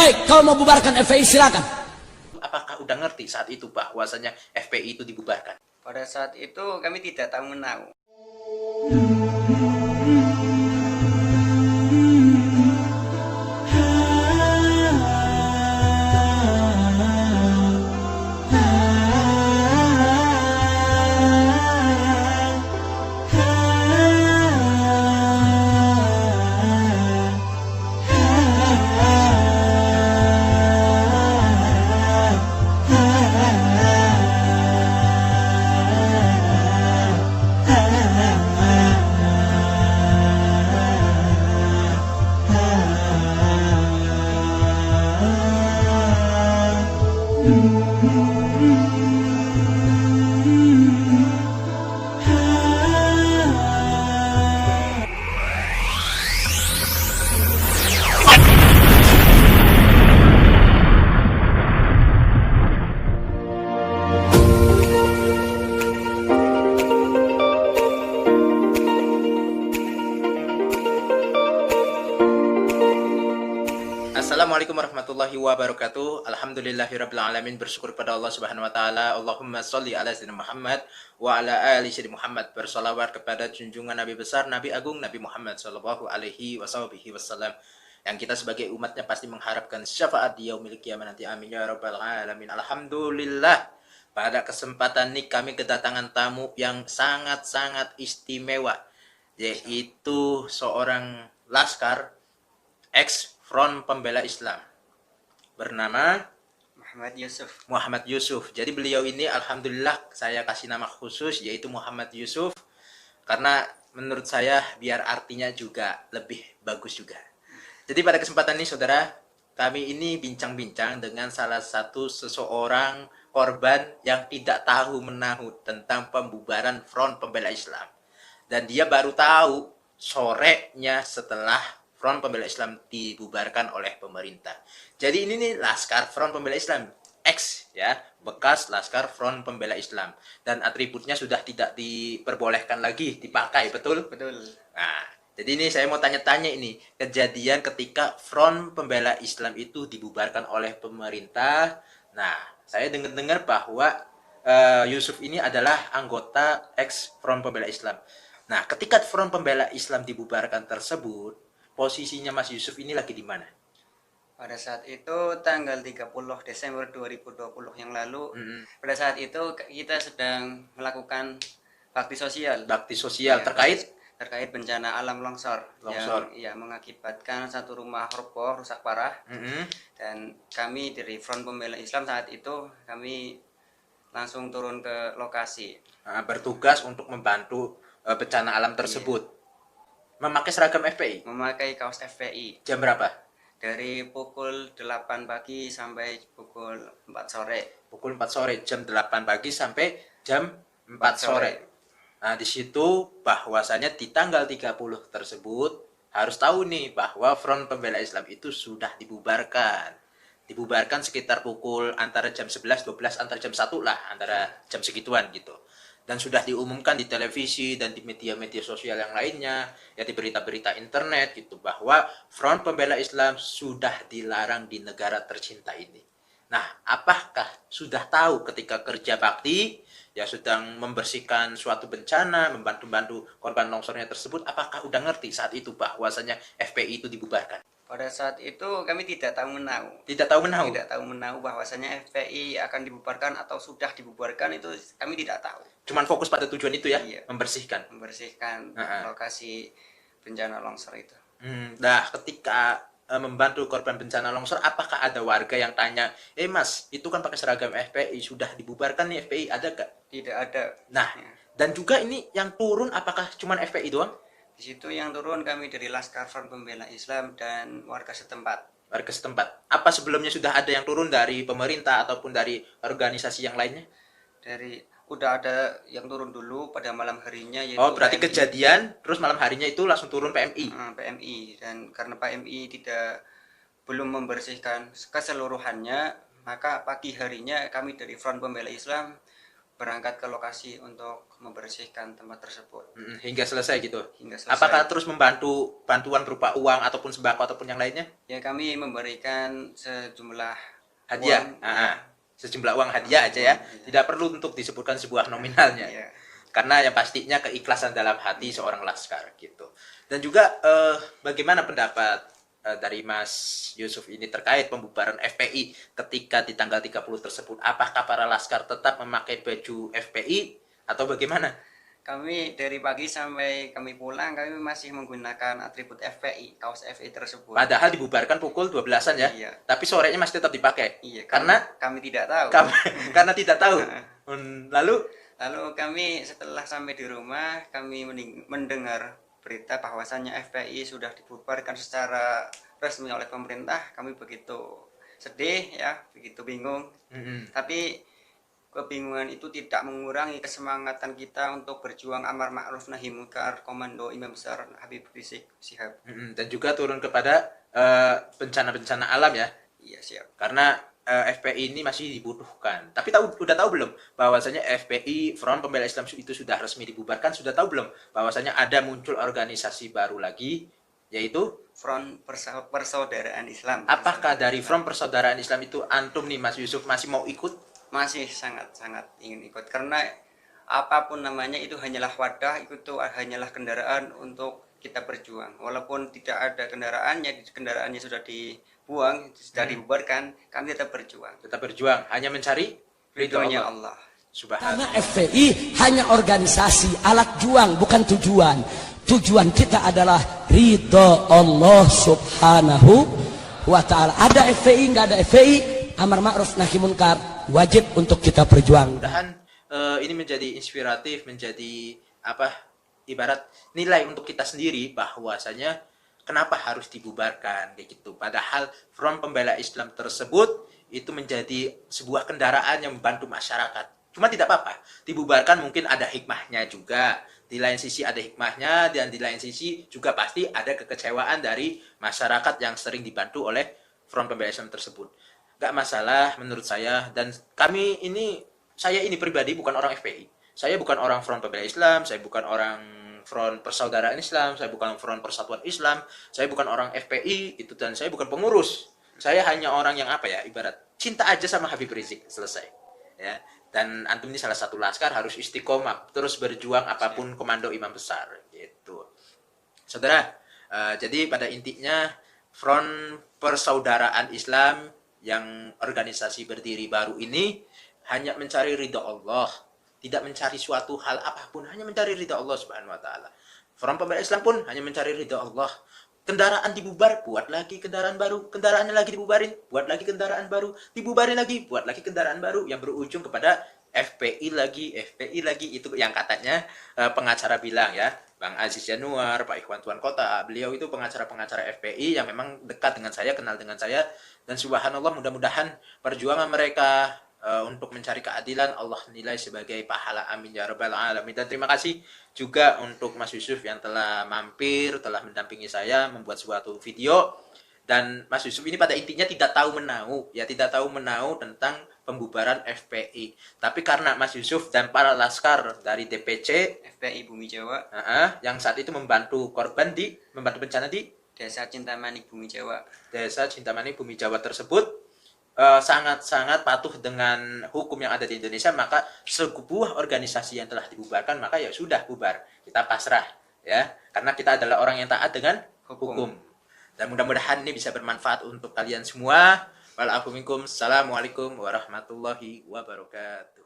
Baik, kau mau bubarkan FPI silakan. Apakah udah ngerti saat itu bahwasanya FPI itu dibubarkan? Pada saat itu kami tidak tahu menahu. Assalamualaikum warahmatullahi wabarakatuh. Alhamdulillahirabbil alamin, bersyukur pada Allah Subhanahu wa taala. Allahumma sholli ala sayyidina Muhammad wa ala ali sayyidina Muhammad. Bersolawat kepada junjungan Nabi besar, Nabi agung, Nabi Muhammad sallallahu alaihi wasallam. Yang kita sebagai umatnya pasti mengharapkan syafaat di yaumil qiyamah nanti. Amin ya rabbal alamin. Alhamdulillah. Pada kesempatan ini kami kedatangan tamu yang sangat-sangat istimewa, yaitu seorang laskar ex Front Pembela Islam bernama Muhammad Yusuf. Jadi beliau ini alhamdulillah saya kasih nama khusus yaitu Muhammad Yusuf karena menurut saya biar artinya juga lebih bagus juga. Jadi pada kesempatan ini saudara, kami ini bincang-bincang dengan salah satu seseorang korban yang tidak tahu menahu tentang pembubaran Front Pembela Islam. Dan dia baru tahu sorenya setelah Front Pembela Islam dibubarkan oleh pemerintah. Jadi ini nih Laskar Front Pembela Islam, X ya, bekas Laskar Front Pembela Islam, dan atributnya sudah tidak diperbolehkan lagi dipakai, betul? Betul. Nah, jadi ini saya mau tanya-tanya ini, kejadian ketika Front Pembela Islam itu dibubarkan oleh pemerintah. Nah, saya dengar-dengar bahwa Yusuf ini adalah anggota ex Front Pembela Islam. Nah, ketika Front Pembela Islam dibubarkan tersebut, posisinya Mas Yusuf ini lagi di mana? Pada saat itu tanggal 30 Desember 2020 yang lalu, pada saat itu kita sedang melakukan bakti sosial. Bakti sosial ya, terkait bencana alam longsor. Yang ya, mengakibatkan satu rumah roboh rusak parah. Dan kami dari Front Pembela Islam saat itu kami langsung turun ke lokasi. Bertugas untuk membantu bencana alam tersebut. Iya. Memakai seragam FPI? Memakai kaos FPI. Jam berapa? Dari pukul 8 pagi sampai pukul 4 sore. Pukul 4 sore, jam 8 pagi sampai jam 4 sore. Nah, di situ bahwasanya di tanggal 30 tersebut harus tahu nih bahwa Front Pembela Islam itu sudah dibubarkan. Dibubarkan sekitar pukul antara jam 11, 12, antara jam 1 lah, antara jam segituan gitu. Dan sudah diumumkan di televisi dan di media-media sosial yang lainnya, ya di berita-berita internet gitu, bahwa Front Pembela Islam sudah dilarang di negara tercinta ini. Nah, apakah sudah tahu ketika kerja bakti, ya sedang membersihkan suatu bencana, membantu-bantu korban longsornya tersebut, apakah udah ngerti saat itu bahwasanya FPI itu dibubarkan? Pada saat itu kami tidak tahu menahu. Tidak tahu menahu? Tidak tahu menahu bahwasanya FPI akan dibubarkan atau sudah dibubarkan, itu kami tidak tahu. Cuman fokus pada tujuan itu ya? Iya. Membersihkan lokasi bencana longsor itu. Nah, ketika membantu korban bencana longsor, apakah ada warga yang tanya, Mas, itu kan pakai seragam FPI, sudah dibubarkan nih FPI, ada gak? Tidak ada. Nah, dan juga ini yang turun apakah cuman FPI doang? Di situ yang turun kami dari Laskar Front Pembela Islam dan warga setempat. Warga setempat. Apa sebelumnya sudah ada yang turun dari pemerintah ataupun dari organisasi yang lainnya? Udah ada yang turun dulu pada malam harinya, yaitu berarti PMI. Kejadian terus malam harinya itu langsung turun PMI. PMI, dan karena PMI belum membersihkan keseluruhannya, maka pagi harinya kami dari Front Pembela Islam berangkat ke lokasi untuk membersihkan tempat tersebut. Hingga selesai gitu. Hingga selesai. Apakah terus membantu bantuan berupa uang ataupun sembako ataupun yang lainnya? Ya, kami memberikan sejumlah hadiah. uang, Sejumlah uang hadiah aja ya. Tidak perlu untuk disebutkan sebuah nominalnya. ya. Karena yang pastinya keikhlasan dalam hati seorang laskar gitu. Dan juga bagaimana pendapat dari Mas Yusuf ini terkait pembubaran FPI ketika di tanggal 30 tersebut? Apakah para laskar tetap memakai baju FPI atau bagaimana? Kami dari pagi sampai kami pulang, kami masih menggunakan atribut FPI, kaos FPI tersebut. Padahal dibubarkan pukul 12-an ya. Iya. Tapi sorenya masih tetap dipakai. Iya, karena kami tidak tahu. Karena tidak tahu. Lalu Kami setelah sampai di rumah, kami mendengar berita bahwasannya FPI sudah dibubarkan secara resmi oleh pemerintah. Kami begitu sedih ya, begitu bingung. Tapi kebingungan itu tidak mengurangi kesemangatan kita untuk berjuang amar ma'ruf nahi munkar komando Imam Besar Habib Rizik Syihab. Dan juga turun kepada bencana-bencana alam ya. Iya, siap. Karena FPI ini masih dibutuhkan. Tapi udah tahu belum bahwasanya FPI Front Pembela Islam itu sudah resmi dibubarkan? Sudah tahu belum bahwasanya ada muncul organisasi baru lagi, yaitu Front Persaudaraan Islam. Apakah dari Front Persaudaraan Islam itu antum nih Mas Yusuf masih mau ikut? Masih sangat-sangat ingin ikut, karena apapun namanya itu hanyalah wadah, itu hanyalah kendaraan untuk kita berjuang. Walaupun tidak ada kendaraannya sudah dibuang, sudah dibubarkan, kami tetap berjuang. Tetap berjuang, hanya mencari ridhonya Allah. Karena FPI hanya organisasi, alat juang, bukan tujuan. Tujuan kita adalah ridho Allah subhanahu wa ta'ala. Ada FPI, nggak ada FPI, amar ma'ruf nahi munkar wajib untuk kita berjuang. Mudah-mudahan ini menjadi inspiratif, menjadi ibarat nilai untuk kita sendiri bahwasanya kenapa harus dibubarkan kayak gitu. Padahal Front Pembela Islam tersebut itu menjadi sebuah kendaraan yang membantu masyarakat. Cuma tidak apa-apa, dibubarkan mungkin ada hikmahnya juga. Di lain sisi ada hikmahnya, dan di lain sisi juga pasti ada kekecewaan dari masyarakat yang sering dibantu oleh Front Pembela Islam tersebut. Gak masalah menurut saya, dan saya ini pribadi bukan orang FPI. Saya bukan orang Front Pembela Islam, saya bukan orang Front Persaudaraan Islam, saya bukan Front Persatuan Islam, saya bukan orang FPI itu, dan saya bukan pengurus. Saya hanya orang yang ibarat cinta aja sama Habib Rizik, selesai. Ya. Dan antum ini salah satu laskar, harus istiqomah, terus berjuang apapun komando Imam Besar gitu. Saudara, jadi pada intinya Front Persaudaraan Islam yang organisasi berdiri baru ini hanya mencari ridha Allah, tidak mencari suatu hal apapun, hanya mencari ridha Allah Subhanahu wa taala. Front Pembela Islam pun hanya mencari ridha Allah. Kendaraan dibubar, buat lagi kendaraan baru. Kendaraannya lagi dibubarin, buat lagi kendaraan baru. Dibubarin lagi, buat lagi kendaraan baru yang berujung kepada FPI lagi. Itu yang katanya pengacara bilang ya. Bang Aziz Januar, Pak Ikhwan Tuan Kota, beliau itu pengacara-pengacara FPI yang memang dekat dengan saya, kenal dengan saya. Dan subhanallah, mudah-mudahan perjuangan mereka untuk mencari keadilan Allah nilai sebagai pahala, amin ya rabbal alamin. Dan terima kasih juga untuk Mas Yusuf yang telah mampir, telah mendampingi saya membuat suatu video. Dan Mas Yusuf ini pada intinya tidak tahu menau tentang pembubaran FPI. Tapi karena Mas Yusuf dan para laskar dari DPC FPI Bumi Jawa yang saat itu membantu bencana di Desa Cintamani Bumi Jawa. Desa Cintamani Bumi Jawa tersebut sangat-sangat patuh dengan hukum yang ada di Indonesia, maka sebuah organisasi yang telah dibubarkan maka ya sudah bubar, kita pasrah ya, karena kita adalah orang yang taat dengan hukum. Dan mudah-mudahan ini bisa bermanfaat untuk kalian semua. Wal afu minkum. Assalamualaikum warahmatullahi wabarakatuh.